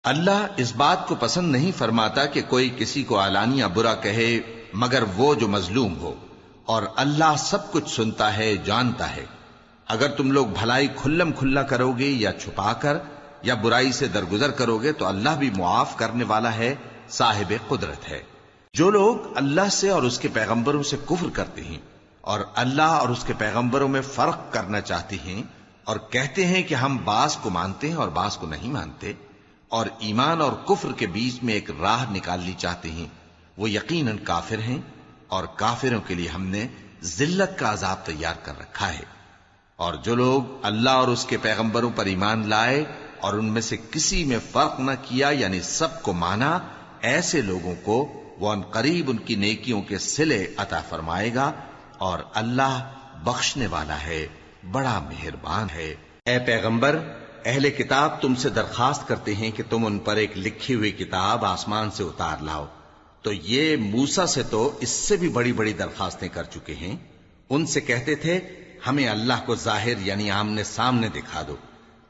اللہ اس بات کو پسند نہیں فرماتا کہ کوئی کسی کو علانیہ برا کہے مگر وہ جو مظلوم ہو، اور اللہ سب کچھ سنتا ہے، جانتا ہے۔ اگر تم لوگ بھلائی کھلم کھلا کرو گے یا چھپا کر یا برائی سے درگزر کرو گے تو اللہ بھی معاف کرنے والا ہے، صاحب قدرت ہے۔ جو لوگ اللہ سے اور اس کے پیغمبروں سے کفر کرتے ہیں اور اللہ اور اس کے پیغمبروں میں فرق کرنا چاہتے ہیں اور کہتے ہیں کہ ہم بعض کو مانتے ہیں اور بعض کو نہیں مانتے، اور ایمان اور کفر کے بیچ میں ایک راہ نکالنی چاہتے ہیں، وہ یقیناً کافر ہیں، اور کافروں کے لیے ہم نے ذلت کا عذاب تیار کر رکھا ہے۔ اور جو لوگ اللہ اور اس کے پیغمبروں پر ایمان لائے اور ان میں سے کسی میں فرق نہ کیا، یعنی سب کو مانا، ایسے لوگوں کو وہ ان قریب ان کی نیکیوں کے صلے عطا فرمائے گا، اور اللہ بخشنے والا ہے، بڑا مہربان ہے۔ اے پیغمبر، اہل کتاب تم سے درخواست کرتے ہیں کہ تم ان پر ایک لکھی ہوئی کتاب آسمان سے اتار لاؤ، تو یہ موسیٰ سے تو اس سے بھی بڑی بڑی درخواستیں کر چکے ہیں۔ ان سے کہتے تھے ہمیں اللہ کو ظاہر یعنی آمنے سامنے دکھا دو،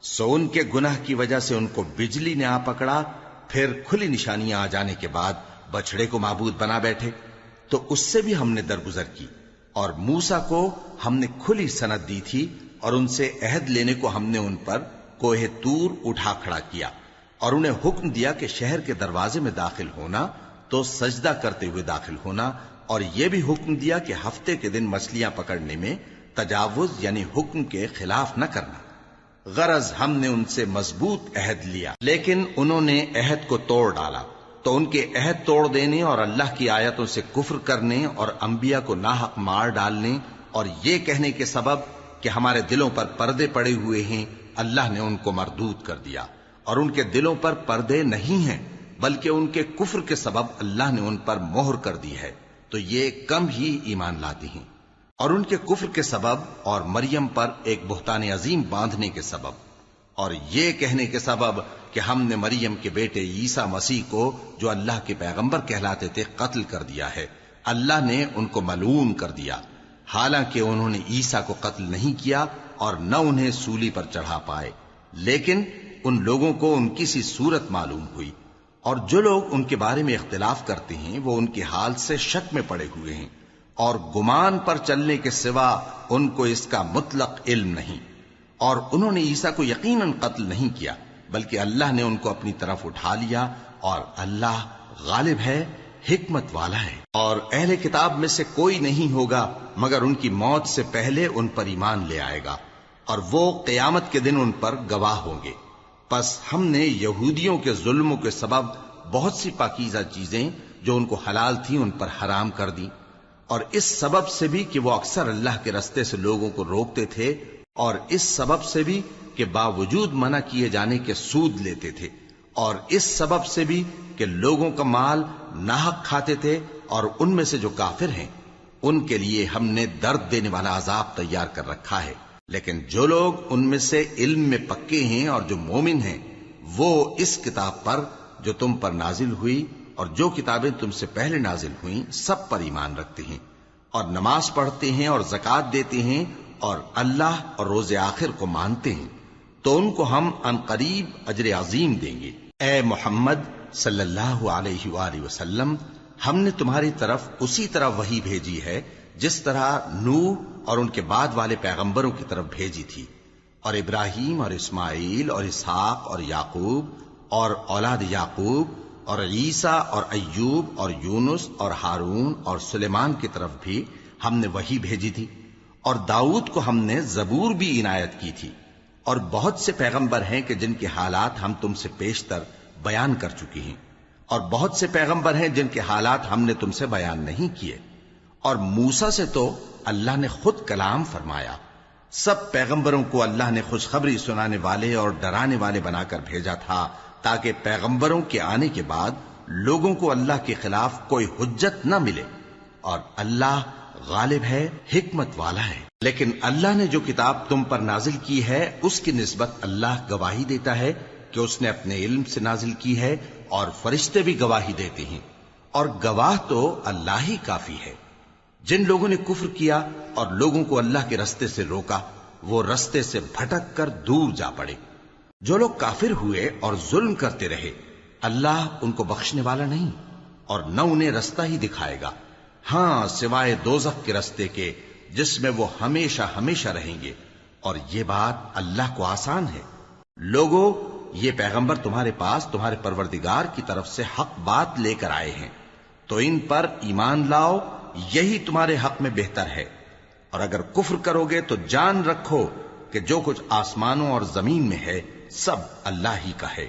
سو ان کے گناہ کی وجہ سے ان کو بجلی نے آ پکڑا، پھر کھلی نشانیاں آ جانے کے بعد بچڑے کو معبود بنا بیٹھے، تو اس سے بھی ہم نے درگزر کی۔ اور موسیٰ کو ہم نے کھلی سند دی تھی، اور ان سے عہد لینے کو ہم نے ان پر کوہ طور اٹھا کھڑا کیا، اور انہیں حکم دیا کہ شہر کے دروازے میں داخل ہونا تو سجدہ کرتے ہوئے داخل ہونا، اور یہ بھی حکم دیا کہ ہفتے کے دن مچھلیاں پکڑنے میں تجاوز یعنی حکم کے خلاف نہ کرنا۔ غرض ہم نے ان سے مضبوط عہد لیا، لیکن انہوں نے عہد کو توڑ ڈالا، تو ان کے عہد توڑ دینے اور اللہ کی آیتوں سے کفر کرنے اور انبیاء کو ناحق مار ڈالنے اور یہ کہنے کے سبب کہ ہمارے دلوں پر پردے پڑے ہوئے ہیں، اللہ نے ان کو مردود کر دیا۔ اور ان کے دلوں پر پردے نہیں ہیں، بلکہ ان کے کفر کے سبب اللہ نے ان پر مہر کر دی ہے، تو یہ کم ہی ایمان لاتے ہیں۔ اور ان کے کفر کے سبب اور مریم پر ایک بہتان عظیم باندھنے کے سبب اور یہ کہنے کے سبب کہ ہم نے مریم کے بیٹے عیسیٰ مسیح کو جو اللہ کے پیغمبر کہلاتے تھے قتل کر دیا ہے، اللہ نے ان کو ملعون کر دیا، حالانکہ انہوں نے عیسیٰ کو قتل نہیں کیا اور نہ انہیں سولی پر چڑھا پائے، لیکن ان لوگوں کو ان کی سی صورت معلوم ہوئی۔ اور جو لوگ ان کے بارے میں اختلاف کرتے ہیں وہ ان کے حال سے شک میں پڑے ہوئے ہیں، اور گمان پر چلنے کے سوا ان کو اس کا مطلق علم نہیں۔ اور انہوں نے عیسیٰ کو یقیناً قتل نہیں کیا، بلکہ اللہ نے ان کو اپنی طرف اٹھا لیا، اور اللہ غالب ہے، حکمت والا ہے۔ اور اہل کتاب میں سے کوئی نہیں ہوگا مگر ان کی موت سے پہلے ان پر ایمان لے آئے گا، اور وہ قیامت کے دن ان پر گواہ ہوں گے۔ پس ہم نے یہودیوں کے ظلموں کے سبب بہت سی پاکیزہ چیزیں جو ان کو حلال تھیں ان پر حرام کر دیں، اور اس سبب سے بھی کہ وہ اکثر اللہ کے رستے سے لوگوں کو روکتے تھے، اور اس سبب سے بھی کہ باوجود منع کیے جانے کے سود لیتے تھے، اور اس سبب سے بھی کہ لوگوں کا مال ناحق کھاتے تھے، اور ان میں سے جو کافر ہیں ان کے لیے ہم نے درد دینے والا عذاب تیار کر رکھا ہے۔ لیکن جو لوگ ان میں سے علم میں پکے ہیں اور جو مومن ہیں وہ اس کتاب پر جو تم پر نازل ہوئی اور جو کتابیں تم سے پہلے نازل ہوئیں سب پر ایمان رکھتے ہیں، اور نماز پڑھتے ہیں اور زکوٰۃ دیتے ہیں، اور اللہ اور روز آخر کو مانتے ہیں، تو ان کو ہم ان قریب اجر عظیم دیں گے۔ اے محمد صلی اللہ علیہ وآلہ وسلم، ہم نے تمہاری طرف اسی طرح وحی بھیجی ہے جس طرح نوح اور ان کے بعد والے پیغمبروں کی طرف بھیجی تھی، اور ابراہیم اور اسماعیل اور اسحاق اور یعقوب اور اولاد یعقوب اور عیسیٰ اور ایوب اور یونس اور ہارون اور سلیمان کی طرف بھی ہم نے وحی بھیجی تھی، اور داؤد کو ہم نے زبور بھی عنایت کی تھی، اور بہت سے پیغمبر ہیں کہ جن کے حالات ہم تم سے پیشتر بیان کر چکے ہیں، اور بہت سے پیغمبر ہیں جن کے حالات ہم نے تم سے بیان نہیں کیے۔ اور موسیٰ سے تو اللہ نے خود کلام فرمایا۔ سب پیغمبروں کو اللہ نے خوشخبری سنانے والے اور ڈرانے والے بنا کر بھیجا تھا، تاکہ پیغمبروں کے آنے کے بعد لوگوں کو اللہ کے خلاف کوئی حجت نہ ملے، اور اللہ غالب ہے، حکمت والا ہے۔ لیکن اللہ نے جو کتاب تم پر نازل کی ہے اس کی نسبت اللہ گواہی دیتا ہے کہ اس نے اپنے علم سے نازل کی ہے، اور فرشتے بھی گواہی دیتے ہیں، اور گواہ تو اللہ ہی کافی ہے۔ جن لوگوں نے کفر کیا اور لوگوں کو اللہ کے رستے سے روکا وہ رستے سے بھٹک کر دور جا پڑے۔ جو لوگ کافر ہوئے اور ظلم کرتے رہے اللہ ان کو بخشنے والا نہیں اور نہ انہیں رستہ ہی دکھائے گا، ہاں سوائے دوزخ کے رستے کے جس میں وہ ہمیشہ ہمیشہ رہیں گے، اور یہ بات اللہ کو آسان ہے۔ لوگوں، یہ پیغمبر تمہارے پاس تمہارے پروردگار کی طرف سے حق بات لے کر آئے ہیں، تو ان پر ایمان لاؤ، یہی تمہارے حق میں بہتر ہے، اور اگر کفر کرو گے تو جان رکھو کہ جو کچھ آسمانوں اور زمین میں ہے سب اللہ ہی کا ہے،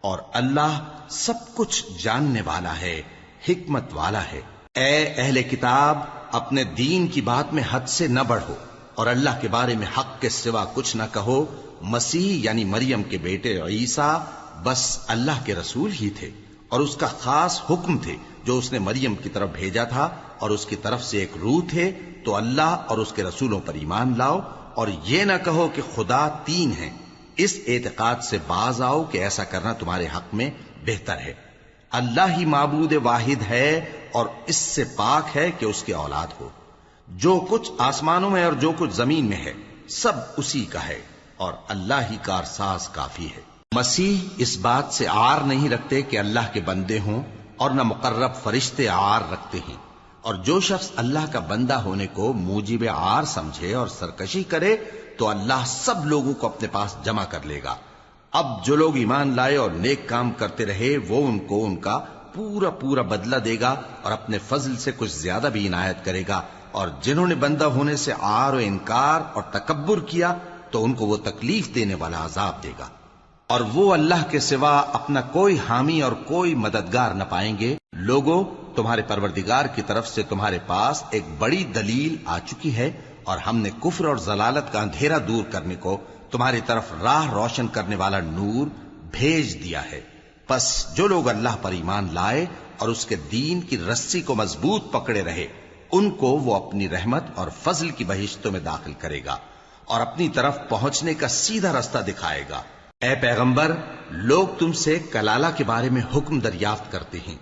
اور اللہ سب کچھ جاننے والا ہے، حکمت والا ہے۔ اے اہل کتاب، اپنے دین کی بات میں حد سے نہ بڑھو، اور اللہ کے بارے میں حق کے سوا کچھ نہ کہو۔ مسیح یعنی مریم کے بیٹے عیسیٰ بس اللہ کے رسول ہی تھے، اور اس کا خاص حکم تھے جو اس نے مریم کی طرف بھیجا تھا، اور اس کی طرف سے ایک روح تھے۔ تو اللہ اور اس کے رسولوں پر ایمان لاؤ، اور یہ نہ کہو کہ خدا تین ہیں، اس اعتقاد سے باز آؤ کہ ایسا کرنا تمہارے حق میں بہتر ہے۔ اللہ ہی معبود واحد ہے، اور اس سے پاک ہے کہ اس کی اولاد ہو۔ جو کچھ آسمانوں میں اور جو کچھ زمین میں ہے سب اسی کا ہے، اور اللہ ہی کارساز کافی ہے۔ مسیح اس بات سے عار نہیں رکھتے کہ اللہ کے بندے ہوں، اور نہ مقرب فرشتے عار رکھتے ہیں، اور جو شخص اللہ کا بندہ ہونے کو موجب عار سمجھے اور سرکشی کرے تو اللہ سب لوگوں کو اپنے پاس جمع کر لے گا۔ اب جو لوگ ایمان لائے اور نیک کام کرتے رہے وہ ان کو ان کا پورا پورا بدلہ دے گا، اور اپنے فضل سے کچھ زیادہ بھی عنایت کرے گا، اور جنہوں نے بندہ ہونے سے عار و انکار اور تکبر کیا تو ان کو وہ تکلیف دینے والا عذاب دے گا، اور وہ اللہ کے سوا اپنا کوئی حامی اور کوئی مددگار نہ پائیں گے۔ لوگوں، تمہارے پروردگار کی طرف سے تمہارے پاس ایک بڑی دلیل آ چکی ہے، اور ہم نے کفر اور ضلالت کا اندھیرا دور کرنے کو تمہاری طرف راہ روشن کرنے والا نور بھیج دیا ہے۔ پس جو لوگ اللہ پر ایمان لائے اور اس کے دین کی رسی کو مضبوط پکڑے رہے ان کو وہ اپنی رحمت اور فضل کی بہشتوں میں داخل کرے گا، اور اپنی طرف پہنچنے کا سیدھا راستہ دکھائے گا۔ اے پیغمبر، لوگ تم سے کلالہ کے بارے میں حکم دریافت کرتے ہیں،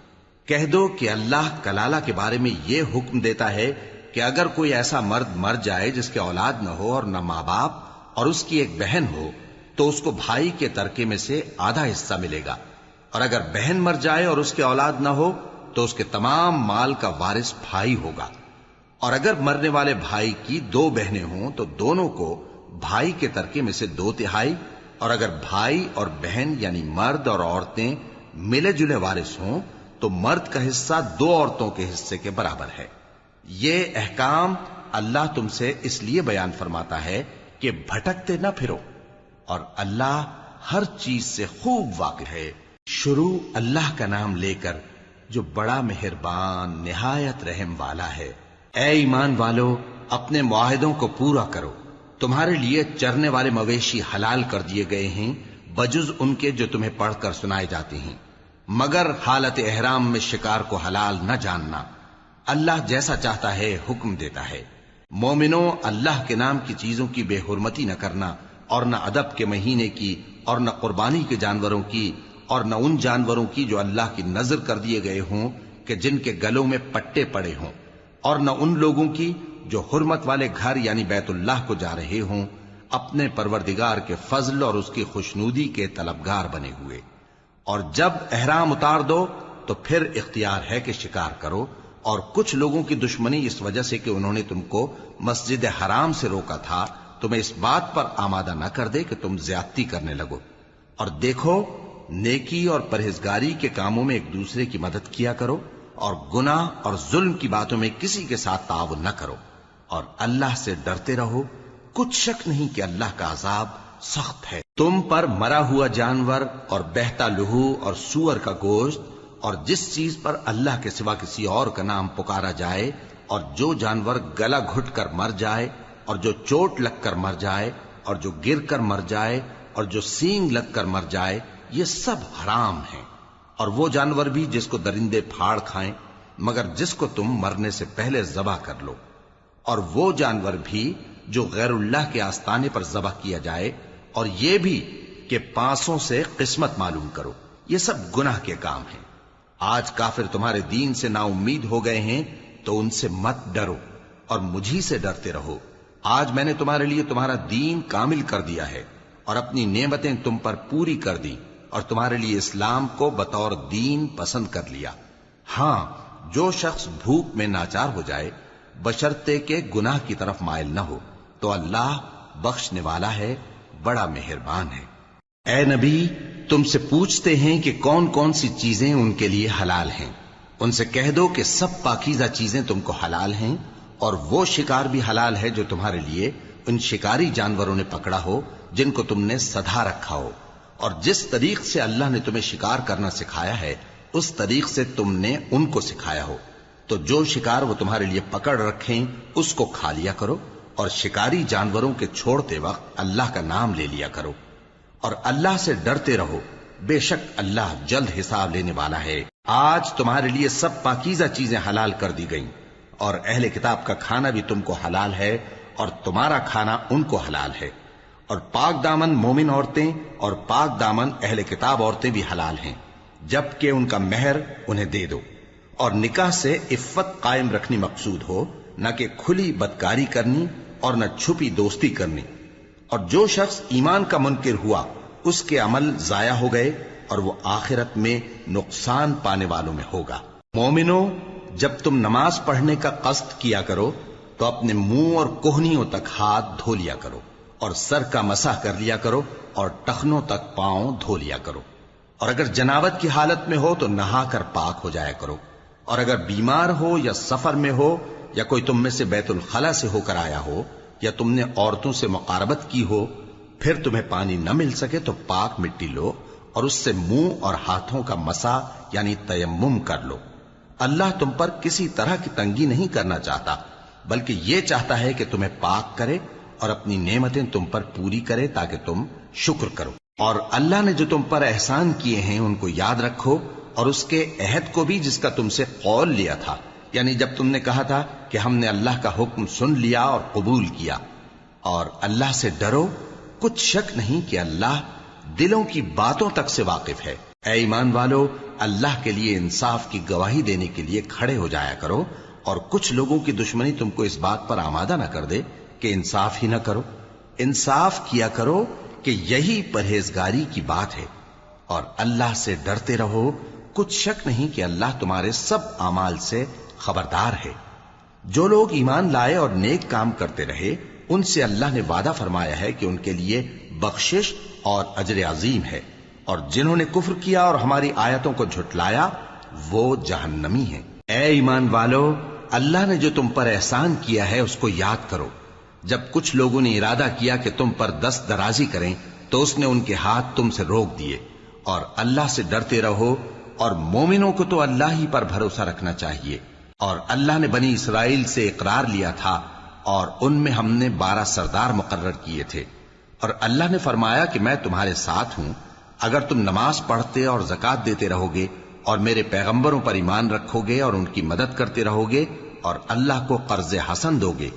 کہہ دو کہ اللہ کلالہ کے بارے میں یہ حکم دیتا ہے کہ اگر کوئی ایسا مرد مر جائے جس کے اولاد نہ ہو اور نہ ماں باپ اور اس کی ایک بہن ہو تو اس کو بھائی کے ترکے میں سے آدھا حصہ ملے گا، اور اگر بہن مر جائے اور اس کے اولاد نہ ہو تو اس کے تمام مال کا وارث بھائی ہوگا، اور اگر مرنے والے بھائی کی دو بہنیں ہوں تو دونوں کو بھائی کے ترکے میں سے 2/3، اور اگر بھائی اور بہن یعنی مرد اور عورتیں ملے جلے وارث ہوں تو مرد کا حصہ 2 عورتوں کے حصے کے برابر ہے۔ یہ احکام اللہ تم سے اس لیے بیان فرماتا ہے کہ بھٹکتے نہ پھرو، اور اللہ ہر چیز سے خوب واقف ہے۔ شروع اللہ کا نام لے کر جو بڑا مہربان نہایت رحم والا ہے۔ اے ایمان والو، اپنے معاہدوں کو پورا کرو۔ تمہارے لیے چرنے والے مویشی حلال کر دیے گئے ہیں بجز ان کے جو تمہیں پڑھ کر سنائے جاتے ہیں، مگر حالت احرام میں شکار کو حلال نہ جاننا۔ اللہ جیسا چاہتا ہے حکم دیتا ہے۔ مومنوں، اللہ کے نام کی چیزوں کی بے حرمتی نہ کرنا، اور نہ ادب کے مہینے کی، اور نہ قربانی کے جانوروں کی، اور نہ ان جانوروں کی جو اللہ کی نذر کر دیے گئے ہوں کہ جن کے گلوں میں پٹے پڑے ہوں، اور نہ ان لوگوں کی جو حرمت والے گھر یعنی بیت اللہ کو جا رہے ہوں اپنے پروردگار کے فضل اور اس کی خوشنودی کے طلبگار بنے ہوئے۔ اور جب احرام اتار دو تو پھر اختیار ہے کہ شکار کرو، اور کچھ لوگوں کی دشمنی اس وجہ سے کہ انہوں نے تم کو مسجد حرام سے روکا تھا تمہیں اس بات پر آمادہ نہ کر دے کہ تم زیادتی کرنے لگو۔ اور دیکھو، نیکی اور پرہیزگاری کے کاموں میں ایک دوسرے کی مدد کیا کرو، اور گناہ اور ظلم کی باتوں میں کسی کے ساتھ تعاون نہ کرو، اور اللہ سے ڈرتے رہو۔ کچھ شک نہیں کہ اللہ کا عذاب سخت ہے۔ تم پر مرا ہوا جانور اور بہتا لہو اور سور کا گوشت اور جس چیز پر اللہ کے سوا کسی اور کا نام پکارا جائے، اور جو جانور گلا گھٹ کر مر جائے، اور جو چوٹ لگ کر مر جائے، اور جو گر کر مر جائے، اور جو سینگ لگ کر مر جائے، یہ سب حرام ہیں۔ اور وہ جانور بھی جس کو درندے پھاڑ کھائیں، مگر جس کو تم مرنے سے پہلے ذبح کر لو، اور وہ جانور بھی جو غیر اللہ کے آستانے پر ذبح کیا جائے، اور یہ بھی کہ پانسوں سے قسمت معلوم کرو، یہ سب گناہ کے کام ہیں۔ آج کافر تمہارے دین سے نا امید ہو گئے ہیں تو ان سے مت ڈرو اور مجھی سے ڈرتے رہو۔ آج میں نے تمہارے لیے تمہارا دین کامل کر دیا ہے، اور اپنی نعمتیں تم پر پوری کر دی اور تمہارے لیے اسلام کو بطور دین پسند کر لیا۔ ہاں، جو شخص بھوک میں ناچار ہو جائے بشرطے کہ گناہ کی طرف مائل نہ ہو تو اللہ بخشنے والا ہے، بڑا مہربان ہے۔ اے نبی، تم سے پوچھتے ہیں کہ کون کون سی چیزیں ان کے لیے حلال ہیں۔ ان سے کہہ دو کہ سب پاکیزہ چیزیں تم کو حلال ہیں، اور وہ شکار بھی حلال ہے جو تمہارے لیے ان شکاری جانوروں نے پکڑا ہو جن کو تم نے سدھا رکھا ہو، اور جس طریق سے اللہ نے تمہیں شکار کرنا سکھایا ہے اس طریق سے تم نے ان کو سکھایا ہو۔ تو جو شکار وہ تمہارے لیے پکڑ رکھیں اس کو کھا لیا کرو، اور شکاری جانوروں کے چھوڑتے وقت اللہ کا نام لے لیا کرو، اور اللہ سے ڈرتے رہو، بے شک اللہ جلد حساب لینے والا ہے۔ آج تمہارے لیے سب پاکیزہ چیزیں حلال کر دی گئیں، اور اہل کتاب کا کھانا بھی تم کو حلال ہے اور تمہارا کھانا ان کو حلال ہے، اور پاک دامن مومن عورتیں اور پاک دامن اہل کتاب عورتیں بھی حلال ہیں، جبکہ ان کا مہر انہیں دے دو، اور نکاح سے عفت قائم رکھنی مقصود ہو، نہ کہ کھلی بدکاری کرنی اور نہ چھپی دوستی کرنی۔ اور جو شخص ایمان کا منکر ہوا اس کے عمل ضائع ہو گئے اور وہ آخرت میں نقصان پانے والوں میں ہوگا۔ مومنو، جب تم نماز پڑھنے کا قصد کیا کرو تو اپنے منہ اور کوہنیوں تک ہاتھ دھو لیا کرو، اور سر کا مسح کر لیا کرو، اور ٹخنوں تک پاؤں دھو لیا کرو، اور اگر جنابت کی حالت میں ہو تو نہا کر پاک ہو جایا کرو، اور اگر بیمار ہو یا سفر میں ہو یا کوئی تم میں سے بیت الخلا سے ہو کر آیا ہو یا تم نے عورتوں سے مقاربت کی ہو، پھر تمہیں پانی نہ مل سکے تو پاک مٹی لو اور اس سے منہ اور ہاتھوں کا مسح یعنی تیمم کر لو۔ اللہ تم پر کسی طرح کی تنگی نہیں کرنا چاہتا، بلکہ یہ چاہتا ہے کہ تمہیں پاک کرے اور اپنی نعمتیں تم پر پوری کرے تاکہ تم شکر کرو۔ اور اللہ نے جو تم پر احسان کیے ہیں ان کو یاد رکھو، اور اس کے عہد کو بھی جس کا تم سے قول لیا تھا، یعنی جب تم نے کہا تھا کہ ہم نے اللہ کا حکم سن لیا اور قبول کیا۔ اور اللہ سے ڈرو، کچھ شک نہیں کہ اللہ دلوں کی باتوں تک سے واقف ہے۔ اے ایمان والو، اللہ کے لیے انصاف کی گواہی دینے کے لیے کھڑے ہو جایا کرو، اور کچھ لوگوں کی دشمنی تم کو اس بات پر آمادہ نہ کر دے کہ انصاف ہی نہ کرو۔ انصاف کیا کرو کہ یہی پرہیزگاری کی بات ہے، اور اللہ سے ڈرتے رہو، کچھ شک نہیں کہ اللہ تمہارے سب اعمال سے خبردار ہے۔ جو لوگ ایمان لائے اور نیک کام کرتے رہے ان سے اللہ نے وعدہ فرمایا ہے کہ ان کے لیے بخشش اور اجر عظیم ہے، اور جنہوں نے کفر کیا اور ہماری آیتوں کو جھٹلایا وہ جہنمی ہیں۔ اے ایمان والو، اللہ نے جو تم پر احسان کیا ہے اس کو یاد کرو۔ جب کچھ لوگوں نے ارادہ کیا کہ تم پر دست درازی کریں تو اس نے ان کے ہاتھ تم سے روک دیے، اور اللہ سے ڈرتے رہو، اور مومنوں کو تو اللہ ہی پر بھروسہ رکھنا چاہیے۔ اور اللہ نے بنی اسرائیل سے اقرار لیا تھا اور ان میں ہم نے 12 سردار مقرر کیے تھے، اور اللہ نے فرمایا کہ میں تمہارے ساتھ ہوں اگر تم نماز پڑھتے اور زکوٰۃ دیتے رہو گے اور میرے پیغمبروں پر ایمان رکھو گے اور ان کی مدد کرتے رہو گے اور اللہ کو قرض حسن دو گے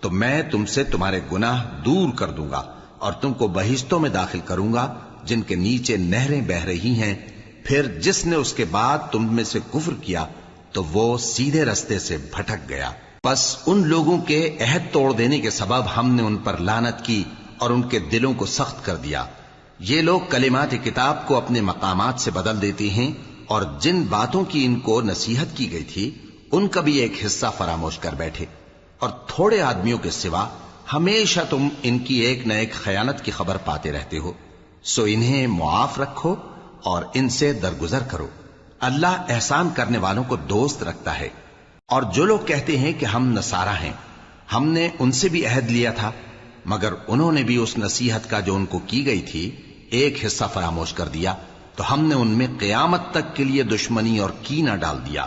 تو میں تم سے تمہارے گناہ دور کر دوں گا اور تم کو بہشتوں میں داخل کروں گا جن کے نیچے نہریں بہ رہی ہیں۔ پھر جس نے اس کے بعد تم میں سے کفر کیا تو وہ سیدھے رستے سے بھٹک گیا۔ پس ان لوگوں کے عہد توڑ دینے کے سبب ہم نے ان پر لعنت کی اور ان کے دلوں کو سخت کر دیا۔ یہ لوگ کلمات کتاب کو اپنے مقامات سے بدل دیتے ہیں، اور جن باتوں کی ان کو نصیحت کی گئی تھی ان کا بھی ایک حصہ فراموش کر بیٹھے، اور تھوڑے آدمیوں کے سوا ہمیشہ تم ان کی ایک نہ ایک خیانت کی خبر پاتے رہتے ہو، سو انہیں معاف رکھو اور ان سے درگزر کرو۔ اللہ احسان کرنے والوں کو دوست رکھتا ہے۔ اور جو لوگ کہتے ہیں کہ ہم نصارہ ہیں، ہم نے ان سے بھی عہد لیا تھا، مگر انہوں نے بھی اس نصیحت کا جو ان کو کی گئی تھی ایک حصہ فراموش کر دیا، تو ہم نے ان میں قیامت تک کے لیے دشمنی اور کینہ ڈال دیا،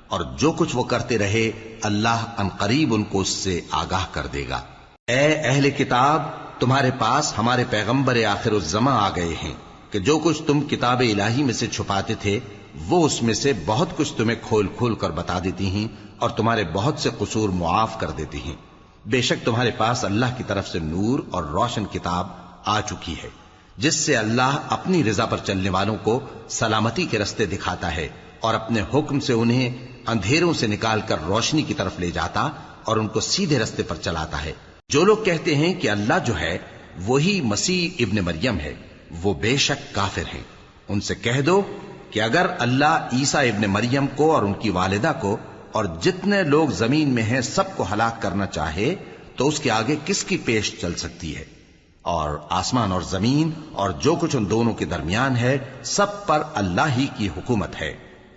اور جو کچھ وہ کرتے رہے اللہ عنقریب ان کو اس سے آگاہ کر دے گا۔ اے اہل کتاب، تمہارے پاس ہمارے پیغمبر آخر الزماں آ گئے ہیں کہ جو کچھ تم کتاب الہی میں سے چھپاتے تھے وہ اس میں سے بہت کچھ تمہیں کھول کھول کر بتا دیتی ہیں اور تمہارے بہت سے قصور معاف کر دیتی ہیں۔ بے شک تمہارے پاس اللہ کی طرف سے نور اور روشن کتاب آ چکی ہے، جس سے اللہ اپنی رضا پر چلنے والوں کو سلامتی کے رستے دکھاتا ہے اور اپنے حکم سے انہیں اندھیروں سے نکال کر روشنی کی طرف لے جاتا اور ان کو سیدھے رستے پر چلاتا ہے۔ جو لوگ کہتے ہیں کہ اللہ جو ہے وہی مسیح ابن مریم ہے، وہ بے شک کافر ہیں۔ ان سے کہہ دو کہ اگر اللہ عیسیٰ ابن مریم کو اور ان کی والدہ کو اور جتنے لوگ زمین میں ہیں سب کو ہلاک کرنا چاہے تو اس کے آگے کس کی پیش چل سکتی ہے؟ اور آسمان اور زمین اور جو کچھ ان دونوں کے درمیان ہے سب پر اللہ ہی کی حکومت ہے۔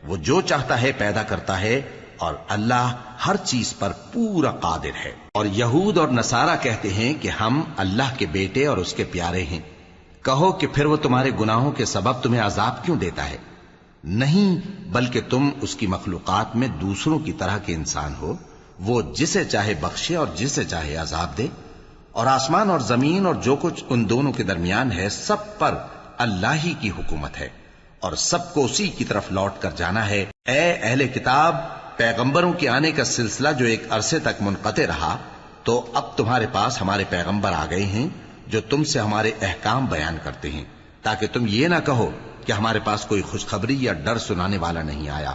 وہ جو چاہتا ہے پیدا کرتا ہے، اور اللہ ہر چیز پر پورا قادر ہے۔ اور یہود اور نصارہ کہتے ہیں کہ ہم اللہ کے بیٹے اور اس کے پیارے ہیں۔ کہو کہ پھر وہ تمہارے گناہوں کے سبب تمہیں عذاب کیوں دیتا ہے؟ نہیں، بلکہ تم اس کی مخلوقات میں دوسروں کی طرح کے انسان ہو۔ وہ جسے چاہے بخشے اور جسے چاہے عذاب دے۔ اور آسمان اور زمین اور جو کچھ ان دونوں کے درمیان ہے سب پر اللہ ہی کی حکومت ہے، اور سب کو اسی کی طرف لوٹ کر جانا ہے۔ اے اہل کتاب، پیغمبروں کے آنے کا سلسلہ جو ایک عرصے تک منقطع رہا، تو اب تمہارے پاس ہمارے پیغمبر آ گئے ہیں جو تم سے ہمارے احکام بیان کرتے ہیں، تاکہ تم یہ نہ کہو کہ ہمارے پاس کوئی خوشخبری یا ڈر سنانے والا نہیں آیا۔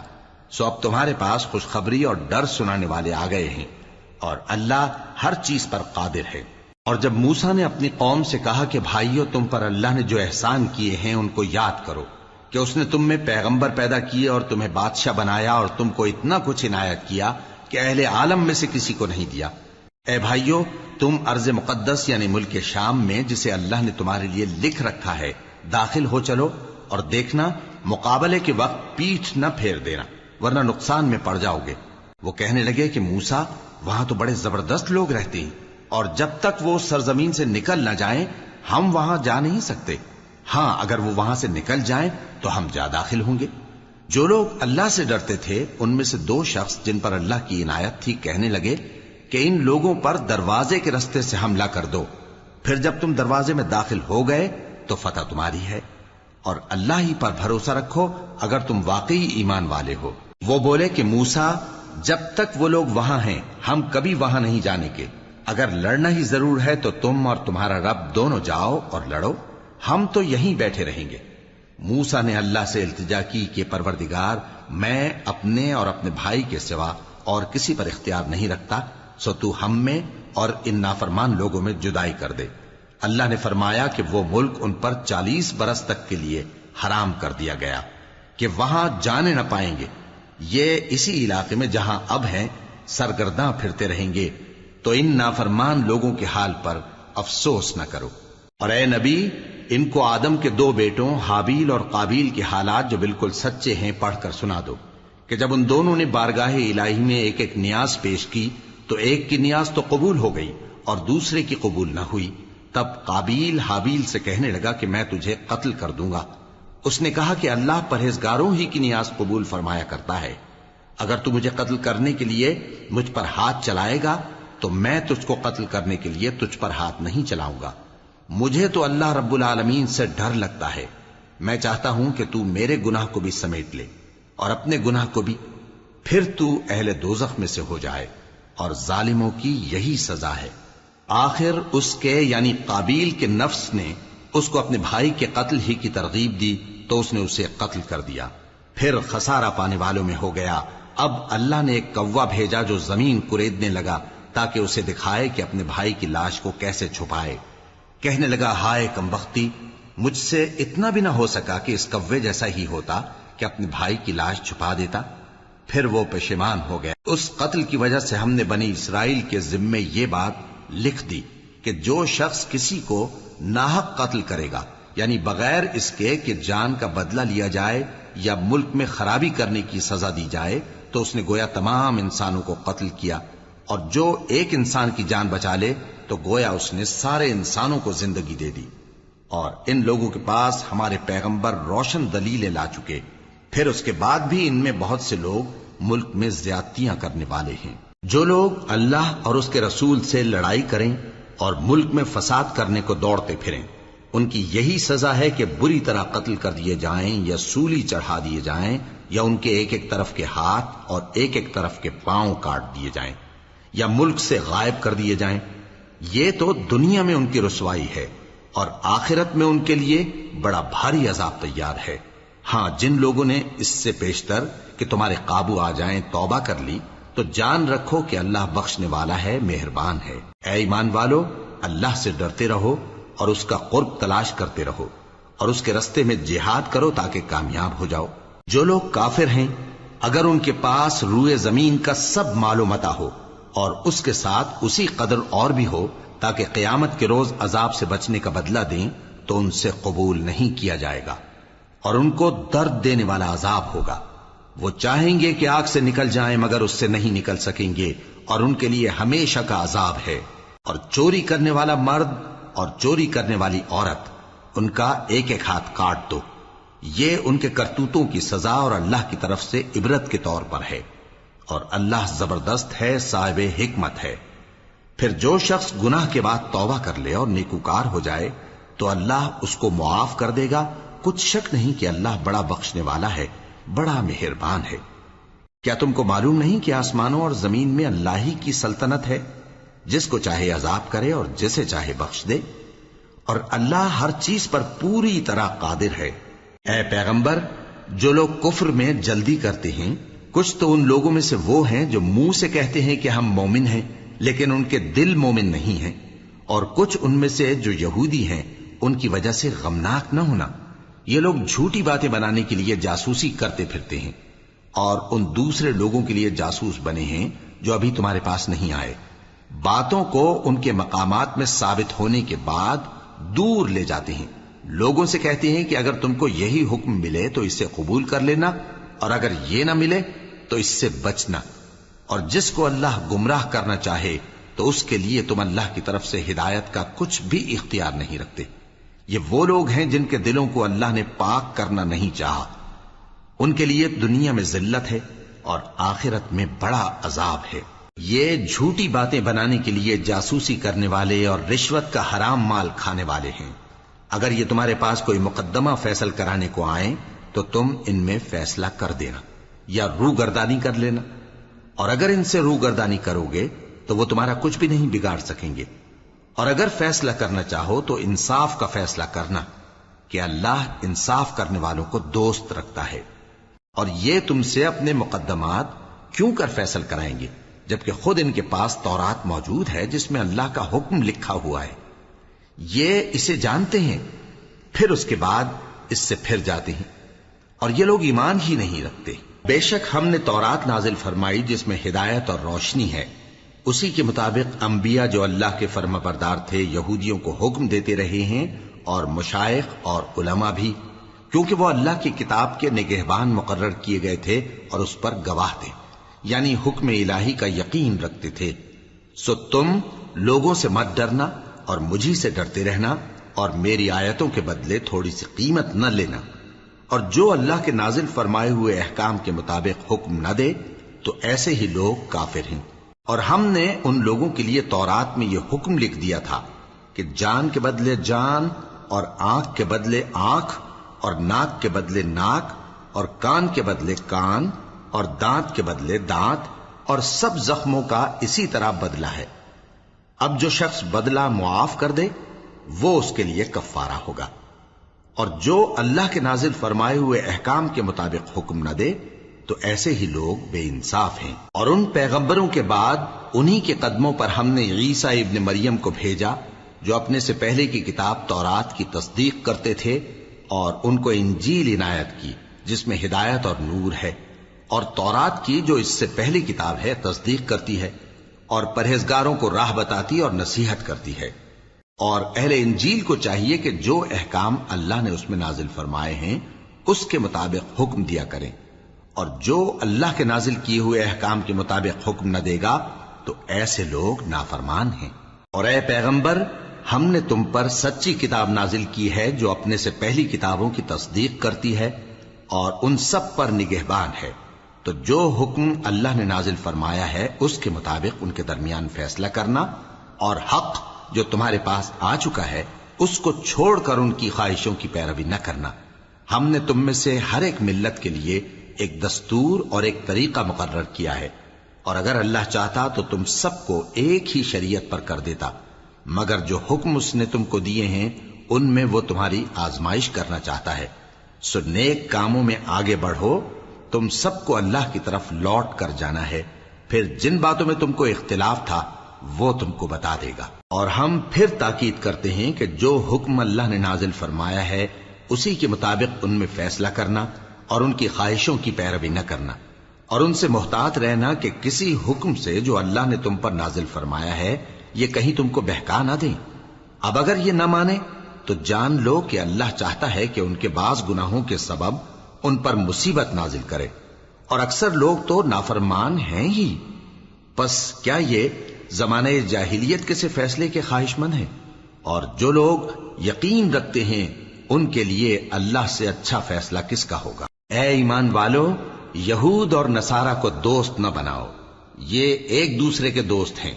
سو اب تمہارے پاس خوشخبری اور ڈر سنانے والے آ گئے ہیں، اور اللہ ہر چیز پر قادر ہے۔ اور جب موسیٰ نے اپنی قوم سے کہا کہ بھائیو، تم پر اللہ نے جو احسان کیے ہیں ان کو یاد کرو، کہ اس نے تم میں پیغمبر پیدا کیے اور تمہیں بادشاہ بنایا اور تم کو اتنا کچھ عنایت کیا کہ اہل عالم میں سے کسی کو نہیں دیا۔ اے بھائیو، تم ارض مقدس یعنی ملک شام میں، جسے اللہ نے تمہارے لیے لکھ رکھا ہے، داخل ہو چلو، اور دیکھنا مقابلے کے وقت پیٹھ نہ پھیر دینا، ورنہ نقصان میں پڑ جاؤ گے۔ وہ کہنے لگے کہ موسیٰ، وہاں تو بڑے زبردست لوگ رہتے ہیں، اور جب تک وہ سرزمین سے نکل نہ جائیں ہم وہاں جا نہیں سکتے۔ ہاں، اگر وہ وہاں سے نکل جائیں تو ہم جا داخل ہوں گے۔ جو لوگ اللہ سے ڈرتے تھے ان میں سے دو شخص جن پر اللہ کی عنایت تھی کہنے لگے کہ ان لوگوں پر دروازے کے رستے سے حملہ کر دو، پھر جب تم دروازے میں داخل ہو گئے تو فتح تمہاری ہے، اور اللہ ہی پر بھروسہ رکھو اگر تم واقعی ایمان والے ہو۔ وہ بولے کہ موسیٰ، جب تک وہ لوگ وہاں ہیں ہم کبھی وہاں نہیں جانے کے، اگر لڑنا ہی ضرور ہے تو تم اور تمہارا رب دونوں جاؤ اور لڑو، ہم تو یہیں بیٹھے رہیں گے۔ موسیٰ نے اللہ سے التجا کی کہ پروردگار، میں اپنے اور اپنے بھائی کے سوا اور کسی پر اختیار نہیں رکھتا، سو تو ہم میں اور ان نافرمان لوگوں میں جدائی کر دے۔ اللہ نے فرمایا کہ وہ ملک ان پر 40 برس تک کے لیے حرام کر دیا گیا کہ وہاں جانے نہ پائیں گے۔ یہ اسی علاقے میں جہاں اب ہیں سرگرداں پھرتے رہیں گے، تو ان نافرمان لوگوں کے حال پر افسوس نہ کرو۔ اور اے نبی، ان کو آدم کے 2 بیٹوں حابیل اور قابیل کے حالات جو بالکل سچے ہیں پڑھ کر سنا دو، کہ جب ان دونوں نے بارگاہ الہی میں ایک ایک نیاز پیش کی تو ایک کی نیاز تو قبول ہو گئی اور دوسرے کی قبول نہ ہوئی۔ تب قابیل حابیل سے کہنے لگا کہ میں تجھے قتل کر دوں گا۔ اس نے کہا کہ اللہ پرہیزگاروں ہی کی نیاز قبول فرمایا کرتا ہے، اگر تو مجھے قتل کرنے کے لیے مجھ پر ہاتھ چلائے گا تو میں تجھ کو قتل کرنے کے لیے تجھ پر ہاتھ نہیں چلاؤں گا۔ مجھے تو اللہ رب العالمین سے ڈر لگتا ہے، میں چاہتا ہوں کہ تو میرے گناہ کو بھی سمیٹ لے اور اپنے گناہ کو بھی، پھر تو اہل دوزخ میں سے ہو جائے، اور ظالموں کی یہی سزا ہے۔ آخر اس کے یعنی قابیل کے نفس نے اس کو اپنے بھائی کے قتل ہی کی ترغیب دی تو اس نے اسے قتل کر دیا، پھر خسارہ پانے والوں میں ہو گیا۔ اب اللہ نے ایک کوا بھیجا جو زمین کریدنے لگا تاکہ اسے دکھائے کہ اپنے بھائی کی لاش کو کیسے چھپائے۔ کہنے لگا، ہائے کمبختی، مجھ سے اتنا بھی نہ ہو سکا کہ اس کوے جیسا ہی ہوتا کہ اپنے بھائی کی لاش چھپا دیتا۔ پھر وہ پشیمان ہو گیا۔ اس قتل کی وجہ سے ہم نے بنی اسرائیل کے ذمے یہ بات لکھ دی کہ جو شخص کسی کو ناحق قتل کرے گا، یعنی بغیر اس کے کہ جان کا بدلہ لیا جائے یا ملک میں خرابی کرنے کی سزا دی جائے، تو اس نے گویا تمام انسانوں کو قتل کیا، اور جو ایک انسان کی جان بچا لے تو گویا اس نے سارے انسانوں کو زندگی دے دی۔ اور ان لوگوں کے پاس ہمارے پیغمبر روشن دلیلیں لا چکے، پھر اس کے بعد بھی ان میں بہت سے لوگ ملک میں زیادتیاں کرنے والے ہیں۔ جو لوگ اللہ اور اس کے رسول سے لڑائی کریں اور ملک میں فساد کرنے کو دوڑتے پھریں، ان کی یہی سزا ہے کہ بری طرح قتل کر دیے جائیں یا سولی چڑھا دیے جائیں، یا ان کے ایک ایک طرف کے ہاتھ اور ایک ایک طرف کے پاؤں کاٹ دیے جائیں، یا ملک سے غائب کر دیے جائیں۔ یہ تو دنیا میں ان کی رسوائی ہے، اور آخرت میں ان کے لیے بڑا بھاری عذاب تیار ہے۔ ہاں، جن لوگوں نے اس سے پیشتر کہ تمہارے قابو آ جائیں توبہ کر لی تو جان رکھو کہ اللہ بخشنے والا ہے، مہربان ہے۔ اے ایمان والو، اللہ سے ڈرتے رہو اور اس کا قرب تلاش کرتے رہو اور اس کے رستے میں جہاد کرو تاکہ کامیاب ہو جاؤ۔ جو لوگ کافر ہیں اگر ان کے پاس روئے زمین کا سب مال و متاع ہو اور اس کے ساتھ اسی قدر اور بھی ہو تاکہ قیامت کے روز عذاب سے بچنے کا بدلہ دیں تو ان سے قبول نہیں کیا جائے گا اور ان کو درد دینے والا عذاب ہوگا۔ وہ چاہیں گے کہ آگ سے نکل جائیں مگر اس سے نہیں نکل سکیں گے اور ان کے لیے ہمیشہ کا عذاب ہے۔ اور چوری کرنے والا مرد اور چوری کرنے والی عورت ان کا ایک ایک ہاتھ کاٹ دو، یہ ان کے کرتوتوں کی سزا اور اللہ کی طرف سے عبرت کے طور پر ہے، اور اللہ زبردست ہے، صاحب حکمت ہے۔ پھر جو شخص گناہ کے بعد توبہ کر لے اور نیکوکار ہو جائے تو اللہ اس کو معاف کر دے گا، کچھ شک نہیں کہ اللہ بڑا بخشنے والا ہے، بڑا مہربان ہے۔ کیا تم کو معلوم نہیں کہ آسمانوں اور زمین میں اللہ ہی کی سلطنت ہے، جس کو چاہے عذاب کرے اور جسے چاہے بخش دے، اور اللہ ہر چیز پر پوری طرح قادر ہے۔ اے پیغمبر، جو لوگ کفر میں جلدی کرتے ہیں کچھ تو ان لوگوں میں سے وہ ہیں جو منہ سے کہتے ہیں کہ ہم مومن ہیں لیکن ان کے دل مومن نہیں ہیں، اور کچھ ان میں سے جو یہودی ہیں ان کی وجہ سے غمناک نہ ہونا۔ یہ لوگ جھوٹی باتیں بنانے کے لیے جاسوسی کرتے پھرتے ہیں اور ان دوسرے لوگوں کے لیے جاسوس بنے ہیں جو ابھی تمہارے پاس نہیں آئے، باتوں کو ان کے مقامات میں ثابت ہونے کے بعد دور لے جاتے ہیں، لوگوں سے کہتے ہیں کہ اگر تم کو یہی حکم ملے تو اسے قبول کر لینا اور اگر یہ نہ ملے تو اس سے بچنا، اور جس کو اللہ گمراہ کرنا چاہے تو اس کے لیے تم اللہ کی طرف سے ہدایت کا کچھ بھی اختیار نہیں رکھتے۔ یہ وہ لوگ ہیں جن کے دلوں کو اللہ نے پاک کرنا نہیں چاہا، ان کے لیے دنیا میں ذلت ہے اور آخرت میں بڑا عذاب ہے۔ یہ جھوٹی باتیں بنانے کے لیے جاسوسی کرنے والے اور رشوت کا حرام مال کھانے والے ہیں۔ اگر یہ تمہارے پاس کوئی مقدمہ فیصل کرانے کو آئیں تو تم ان میں فیصلہ کر دینا یا روگردانی کر لینا، اور اگر ان سے روگردانی کرو گے تو وہ تمہارا کچھ بھی نہیں بگاڑ سکیں گے، اور اگر فیصلہ کرنا چاہو تو انصاف کا فیصلہ کرنا کہ اللہ انصاف کرنے والوں کو دوست رکھتا ہے۔ اور یہ تم سے اپنے مقدمات کیوں کر فیصل کرائیں گے جبکہ خود ان کے پاس تورات موجود ہے جس میں اللہ کا حکم لکھا ہوا ہے، یہ اسے جانتے ہیں پھر اس کے بعد اس سے پھر جاتے ہیں، اور یہ لوگ ایمان ہی نہیں رکھتے۔ بے شک ہم نے تورات نازل فرمائی جس میں ہدایت اور روشنی ہے، اسی کے مطابق انبیاء جو اللہ کے فرما بردار تھے یہودیوں کو حکم دیتے رہے ہیں، اور مشائخ اور علماء بھی، کیونکہ وہ اللہ کی کتاب کے نگہبان مقرر کیے گئے تھے اور اس پر گواہ تھے، یعنی حکم الہی کا یقین رکھتے تھے۔ سو تم لوگوں سے مت ڈرنا اور مجھی سے ڈرتے رہنا، اور میری آیتوں کے بدلے تھوڑی سی قیمت نہ لینا، اور جو اللہ کے نازل فرمائے ہوئے احکام کے مطابق حکم نہ دے تو ایسے ہی لوگ کافر ہیں۔ اور ہم نے ان لوگوں کے لیے تورات میں یہ حکم لکھ دیا تھا کہ جان کے بدلے جان، اور آنکھ کے بدلے آنکھ، اور ناک کے بدلے ناک، اور کان کے بدلے کان، اور دانت کے بدلے دانت، اور سب زخموں کا اسی طرح بدلہ ہے۔ اب جو شخص بدلہ معاف کر دے وہ اس کے لیے کفارہ ہوگا، اور جو اللہ کے نازل فرمائے ہوئے احکام کے مطابق حکم نہ دے تو ایسے ہی لوگ بے انصاف ہیں۔ اور ان پیغمبروں کے بعد انہی کے قدموں پر ہم نے عیسیٰ ابن مریم کو بھیجا جو اپنے سے پہلے کی کتاب تورات کی تصدیق کرتے تھے، اور ان کو انجیل عنایت کی جس میں ہدایت اور نور ہے، اور تورات کی جو اس سے پہلی کتاب ہے تصدیق کرتی ہے اور پرہیزگاروں کو راہ بتاتی اور نصیحت کرتی ہے۔ اور اہل انجیل کو چاہیے کہ جو احکام اللہ نے اس میں نازل فرمائے ہیں اس کے مطابق حکم دیا کریں، اور جو اللہ کے نازل کیے ہوئے احکام کے مطابق حکم نہ دے گا تو ایسے لوگ نافرمان ہیں۔ اور اے پیغمبر، ہم نے تم پر سچی کتاب نازل کی ہے جو اپنے سے پہلی کتابوں کی تصدیق کرتی ہے اور ان سب پر نگہبان ہے، تو جو حکم اللہ نے نازل فرمایا ہے اس کے مطابق ان کے درمیان فیصلہ کرنا، اور حق جو تمہارے پاس آ چکا ہے اس کو چھوڑ کر ان کی خواہشوں کی پیروی نہ کرنا۔ ہم نے تم میں سے ہر ایک ملت کے لیے ایک دستور اور ایک طریقہ مقرر کیا ہے، اور اگر اللہ چاہتا تو تم سب کو ایک ہی شریعت پر کر دیتا، مگر جو حکم اس نے تم کو دیے ہیں ان میں وہ تمہاری آزمائش کرنا چاہتا ہے۔ سو نیک کاموں میں آگے بڑھو، تم سب کو اللہ کی طرف لوٹ کر جانا ہے، پھر جن باتوں میں تم کو اختلاف تھا وہ تم کو بتا دے گا۔ اور ہم پھر تاکید کرتے ہیں کہ جو حکم اللہ نے نازل فرمایا ہے اسی کے مطابق ان میں فیصلہ کرنا اور ان کی خواہشوں کی پیروی نہ کرنا، اور ان سے محتاط رہنا کہ کسی حکم سے جو اللہ نے تم پر نازل فرمایا ہے یہ کہیں تم کو بہکا نہ دیں۔ اب اگر یہ نہ مانے تو جان لو کہ اللہ چاہتا ہے کہ ان کے بعض گناہوں کے سبب ان پر مصیبت نازل کرے، اور اکثر لوگ تو نافرمان ہیں ہی۔ پس کیا یہ زمانہ جاہلیت کے سے فیصلے کے خواہش مند ہیں؟ اور جو لوگ یقین رکھتے ہیں ان کے لیے اللہ سے اچھا فیصلہ کس کا ہوگا؟ اے ایمان والو، یہود اور نصارہ کو دوست نہ بناؤ، یہ ایک دوسرے کے دوست ہیں،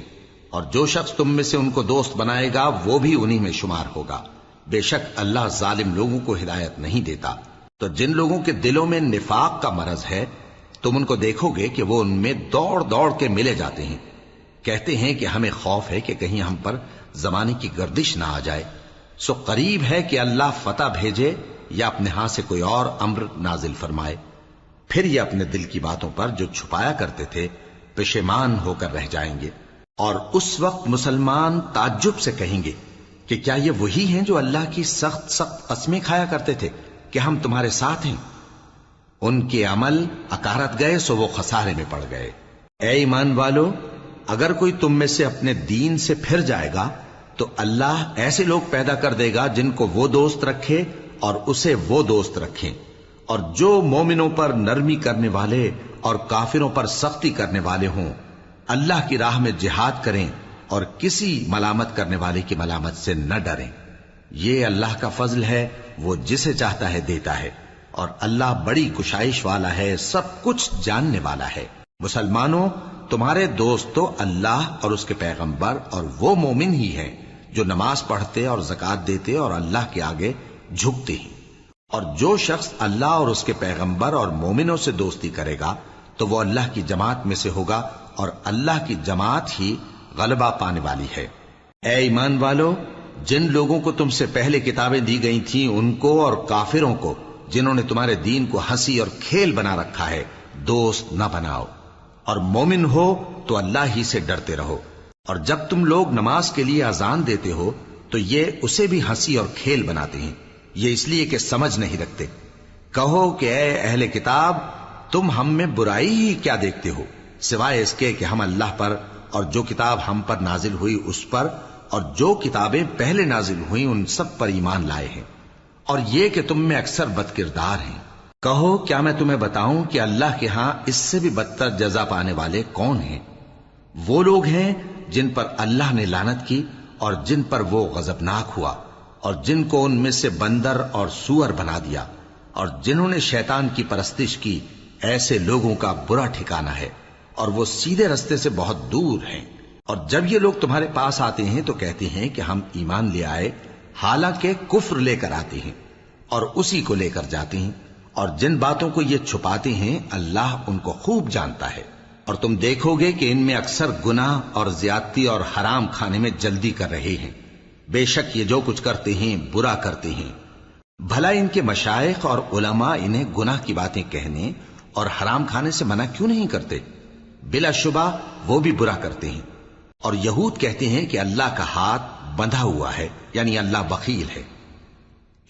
اور جو شخص تم میں سے ان کو دوست بنائے گا وہ بھی انہی میں شمار ہوگا۔ بے شک اللہ ظالم لوگوں کو ہدایت نہیں دیتا۔ تو جن لوگوں کے دلوں میں نفاق کا مرض ہے تم ان کو دیکھو گے کہ وہ ان میں دوڑ دوڑ کے ملے جاتے ہیں، کہتے ہیں کہ ہمیں خوف ہے کہ کہیں ہم پر زمانے کی گردش نہ آ جائے، سو قریب ہے کہ اللہ فتح بھیجے یا اپنے ہاں سے کوئی اور امر نازل فرمائے، پھر یہ اپنے دل کی باتوں پر جو چھپایا کرتے تھے پشیمان ہو کر رہ جائیں گے۔ اور اس وقت مسلمان تعجب سے کہیں گے کہ کیا یہ وہی ہیں جو اللہ کی سخت سخت قسمیں کھایا کرتے تھے کہ ہم تمہارے ساتھ ہیں؟ ان کے عمل اکارت گئے سو وہ خسارے میں پڑ گئے۔ اے ایمان والو، اگر کوئی تم میں سے اپنے دین سے پھر جائے گا تو اللہ ایسے لوگ پیدا کر دے گا جن کو وہ دوست رکھے اور اسے وہ دوست رکھیں، اور جو مومنوں پر نرمی کرنے والے اور کافروں پر سختی کرنے والے ہوں، اللہ کی راہ میں جہاد کریں اور کسی ملامت کرنے والے کی ملامت سے نہ ڈریں۔ یہ اللہ کا فضل ہے، وہ جسے چاہتا ہے دیتا ہے، اور اللہ بڑی کشائش والا ہے، سب کچھ جاننے والا ہے۔ مسلمانوں، تمہارے دوست تو اللہ اور اس کے پیغمبر اور وہ مومن ہی ہیں جو نماز پڑھتے اور زکوٰۃ دیتے اور اللہ کے آگے جھکتے ہیں۔ اور جو شخص اللہ اور اس کے پیغمبر اور مومنوں سے دوستی کرے گا تو وہ اللہ کی جماعت میں سے ہوگا، اور اللہ کی جماعت ہی غلبہ پانے والی ہے۔ اے ایمان والو، جن لوگوں کو تم سے پہلے کتابیں دی گئی تھیں ان کو اور کافروں کو جنہوں نے تمہارے دین کو ہنسی اور کھیل بنا رکھا ہے دوست نہ بناؤ، اور مومن ہو تو اللہ ہی سے ڈرتے رہو۔ اور جب تم لوگ نماز کے لیے اذان دیتے ہو تو یہ اسے بھی ہنسی اور کھیل بناتے ہیں، یہ اس لیے کہ سمجھ نہیں رکھتے۔ کہو کہ اے اہل کتاب، تم ہم میں برائی ہی کیا دیکھتے ہو، سوائے اس کے کہ ہم اللہ پر اور جو کتاب ہم پر نازل ہوئی اس پر اور جو کتابیں پہلے نازل ہوئیں ان سب پر ایمان لائے ہیں، اور یہ کہ تم میں اکثر بد کردار ہیں۔ کہو کیا میں تمہیں بتاؤں کہ اللہ کے ہاں اس سے بھی بدتر جزا پانے والے کون ہیں؟ وہ لوگ ہیں جن پر اللہ نے لعنت کی اور جن پر وہ غضبناک ہوا، اور جن کو ان میں سے بندر اور سور بنا دیا، اور جنہوں نے شیطان کی پرستش کی، ایسے لوگوں کا برا ٹھکانہ ہے، اور وہ سیدھے رستے سے بہت دور ہیں۔ اور جب یہ لوگ تمہارے پاس آتے ہیں تو کہتے ہیں کہ ہم ایمان لے آئے، حالانکہ کفر لے کر آتے ہیں اور اسی کو لے کر جاتے ہیں، اور جن باتوں کو یہ چھپاتے ہیں اللہ ان کو خوب جانتا ہے۔ اور تم دیکھو گے کہ ان میں اکثر گناہ اور زیادتی اور حرام کھانے میں جلدی کر رہے ہیں، بے شک یہ جو کچھ کرتے ہیں برا کرتے ہیں۔ بھلا ان کے مشائخ اور علماء انہیں گناہ کی باتیں کہنے اور حرام کھانے سے منع کیوں نہیں کرتے؟ بلا شبہ وہ بھی برا کرتے ہیں۔ اور یہود کہتے ہیں کہ اللہ کا ہاتھ بندھا ہوا ہے، یعنی اللہ بخیل ہے،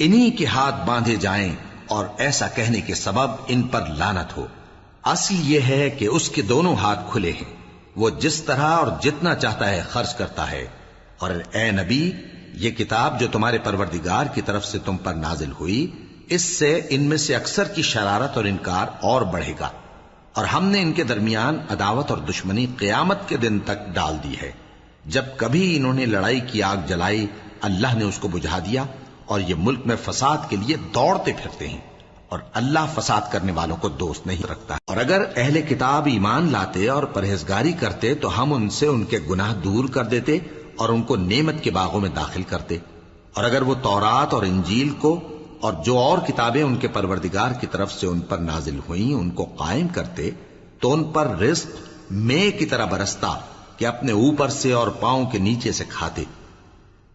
انہی کے ہاتھ باندھے جائیں، اور ایسا کہنے کے سبب ان پر لعنت ہو۔ اصل یہ ہے کہ اس کے دونوں ہاتھ کھلے ہیں، وہ جس طرح اور جتنا چاہتا ہے خرچ کرتا ہے۔ اور اے نبی، یہ کتاب جو تمہارے پروردگار کی طرف سے تم پر نازل ہوئی، اس سے ان میں سے اکثر کی شرارت اور انکار اور بڑھے گا، اور ہم نے ان کے درمیان عداوت اور دشمنی قیامت کے دن تک ڈال دی ہے۔ جب کبھی انہوں نے لڑائی کی آگ جلائی اللہ نے اس کو بجھا دیا، اور یہ ملک میں فساد کے لیے دوڑتے پھرتے ہیں، اور اللہ فساد کرنے والوں کو دوست نہیں رکھتا۔ اور اگر اہل کتاب ایمان لاتے اور پرہیزگاری کرتے تو ہم ان سے ان کے گناہ دور کر دیتے اور ان کو نعمت کے باغوں میں داخل کرتے۔ اور اگر وہ تورات اور انجیل کو اور جو اور کتابیں ان کے پروردگار کی طرف سے ان پر نازل ہوئیں ان کو قائم کرتے تو ان پر رزق مے کی طرح برستا کہ اپنے اوپر سے اور پاؤں کے نیچے سے کھاتے۔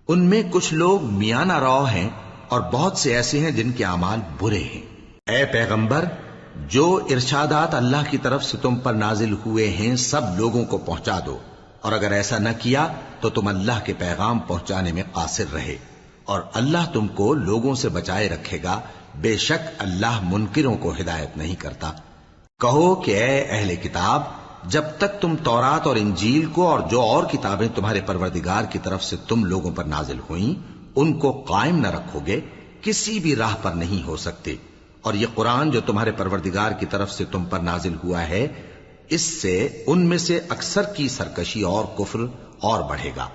ان میں کچھ لوگ میانہ رو ہیں اور بہت سے ایسے ہیں جن کے اعمال برے ہیں۔ اے پیغمبر، جو ارشادات اللہ کی طرف سے تم پر نازل ہوئے ہیں سب لوگوں کو پہنچا دو، اور اگر ایسا نہ کیا تو تم اللہ کے پیغام پہنچانے میں قاصر رہے، اور اللہ تم کو لوگوں سے بچائے رکھے گا، بے شک اللہ منکروں کو ہدایت نہیں کرتا۔ کہو کہ اے اہل کتاب، جب تک تم تورات اور انجیل کو اور جو اور کتابیں تمہارے پروردگار کی طرف سے تم لوگوں پر نازل ہوئیں ان کو قائم نہ رکھو گے، کسی بھی راہ پر نہیں ہو سکتے، اور یہ قرآن جو تمہارے پروردگار کی طرف سے تم پر نازل ہوا ہے، اس سے ان میں سے اکثر کی سرکشی اور کفر اور بڑھے گا،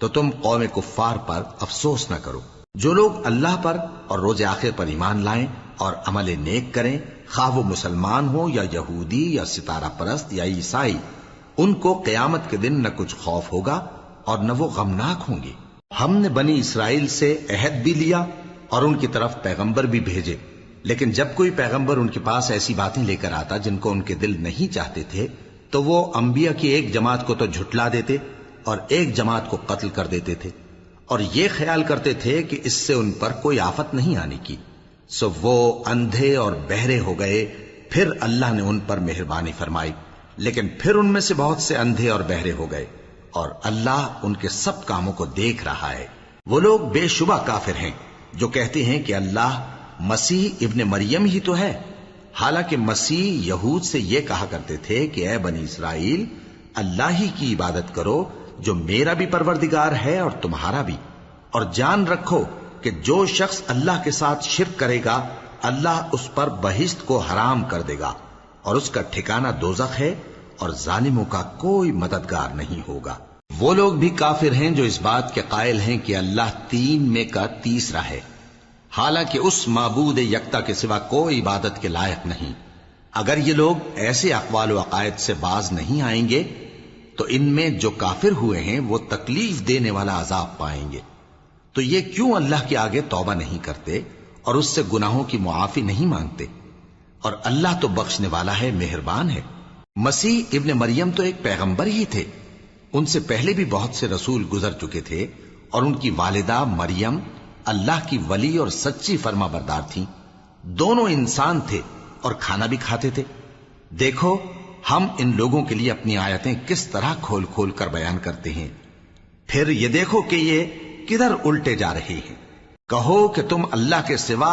تو تم قوم کفار پر افسوس نہ کرو۔ جو لوگ اللہ پر اور روز آخر پر ایمان لائیں اور عمل نیک کریں، خواہ وہ مسلمان ہو یا یہودی یا ستارہ پرست یا عیسائی، ان کو قیامت کے دن نہ کچھ خوف ہوگا اور نہ وہ غمناک ہوں گے۔ ہم نے بنی اسرائیل سے عہد بھی لیا اور ان کی طرف پیغمبر بھی بھیجے، لیکن جب کوئی پیغمبر ان کے پاس ایسی باتیں لے کر آتا جن کو ان کے دل نہیں چاہتے تھے تو وہ انبیاء کی ایک جماعت کو تو جھٹلا دیتے اور ایک جماعت کو قتل کر دیتے تھے، اور یہ خیال کرتے تھے کہ اس سے ان پر کوئی آفت نہیں آنے کی، سو وہ اندھے اور بہرے ہو گئے۔ پھر اللہ نے ان پر مہربانی فرمائی، لیکن پھر ان میں سے بہت سے اندھے اور بہرے ہو گئے، اور اللہ ان کے سب کاموں کو دیکھ رہا ہے۔ وہ لوگ بے شبہ کافر ہیں جو کہتے ہیں کہ اللہ مسیح ابن مریم ہی تو ہے، حالانکہ مسیح یہود سے یہ کہا کرتے تھے کہ اے بنی اسرائیل، اللہ ہی کی عبادت کرو جو میرا بھی پروردگار ہے اور تمہارا بھی، اور جان رکھو کہ جو شخص اللہ کے ساتھ شرک کرے گا اللہ اس پر بہشت کو حرام کر دے گا، اور اس کا ٹھکانہ دوزخ ہے، اور ظالموں کا کوئی مددگار نہیں ہوگا۔ وہ لوگ بھی کافر ہیں جو اس بات کے قائل ہیں کہ اللہ تین میں کا تیسرا ہے، حالانکہ اس معبود یکتا کے سوا کوئی عبادت کے لائق نہیں۔ اگر یہ لوگ ایسے اقوال و عقائد سے باز نہیں آئیں گے تو ان میں جو کافر ہوئے ہیں وہ تکلیف دینے والا عذاب پائیں گے۔ تو یہ کیوں اللہ کے آگے توبہ نہیں کرتے اور اس سے گناہوں کی معافی نہیں مانگتے؟ اور اللہ تو بخشنے والا ہے، مہربان ہے۔ مسیح ابن مریم تو ایک پیغمبر ہی تھے، ان سے پہلے بھی بہت سے رسول گزر چکے تھے، اور ان کی والدہ مریم اللہ کی ولی اور سچی فرما بردار تھیں، دونوں انسان تھے اور کھانا بھی کھاتے تھے۔ دیکھو ہم ان لوگوں کے لیے اپنی آیتیں کس طرح کھول کھول کر بیان کرتے ہیں، پھر یہ دیکھو کہ یہ کدھر الٹے جا رہے ہیں۔ کہو کہ تم اللہ کے سوا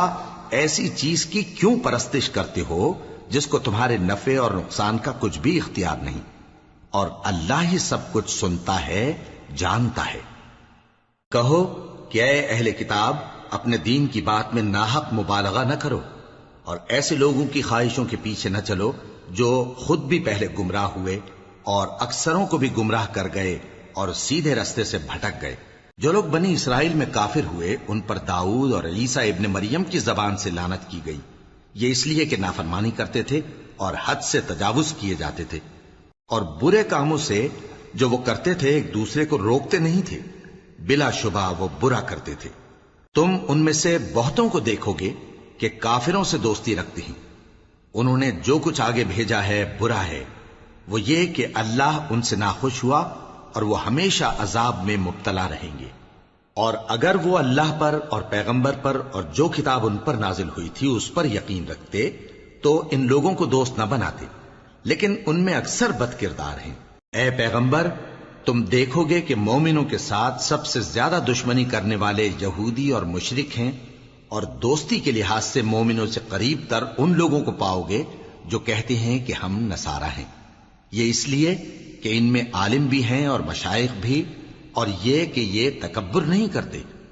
ایسی چیز کی کیوں پرستش کرتے ہو جس کو تمہارے نفع اور نقصان کا کچھ بھی اختیار نہیں، اور اللہ ہی سب کچھ سنتا ہے، جانتا ہے۔ کہو کہ اے اہل کتاب، اپنے دین کی بات میں ناحق مبالغہ نہ کرو، اور ایسے لوگوں کی خواہشوں کے پیچھے نہ چلو جو خود بھی پہلے گمراہ ہوئے اور اکثروں کو بھی گمراہ کر گئے اور سیدھے رستے سے بھٹک گئے۔ جو لوگ بنی اسرائیل میں کافر ہوئے ان پر داؤد اور عیسیٰ ابن مریم کی زبان سے لعنت کی گئی، یہ اس لیے کہ نافرمانی کرتے تھے اور حد سے تجاوز کیے جاتے تھے، اور برے کاموں سے جو وہ کرتے تھے ایک دوسرے کو روکتے نہیں تھے، بلا شبہ وہ برا کرتے تھے۔ تم ان میں سے بہتوں کو دیکھو گے کہ کافروں سے دوستی رکھتے ہیں، انہوں نے جو کچھ آگے بھیجا ہے برا ہے، وہ یہ کہ اللہ ان سے ناخوش ہوا اور وہ ہمیشہ عذاب میں مبتلا رہیں گے۔ اور اگر وہ اللہ پر اور پیغمبر پر اور جو کتاب ان پر نازل ہوئی تھی اس پر یقین رکھتے تو ان لوگوں کو دوست نہ بناتے، لیکن ان میں اکثر بد کردار ہیں۔ اے پیغمبر، تم دیکھو گے کہ مومنوں کے ساتھ سب سے زیادہ دشمنی کرنے والے یہودی اور مشرک ہیں، اور دوستی کے لحاظ سے مومنوں سے قریب تر ان لوگوں کو پاؤ گے جو کہتے ہیں کہ ہم نصارہ ہیں، یہ اس لیے کہ ان میں عالم بھی ہیں اور مشائخ بھی، اور یہ کہ یہ تکبر نہیں کرتے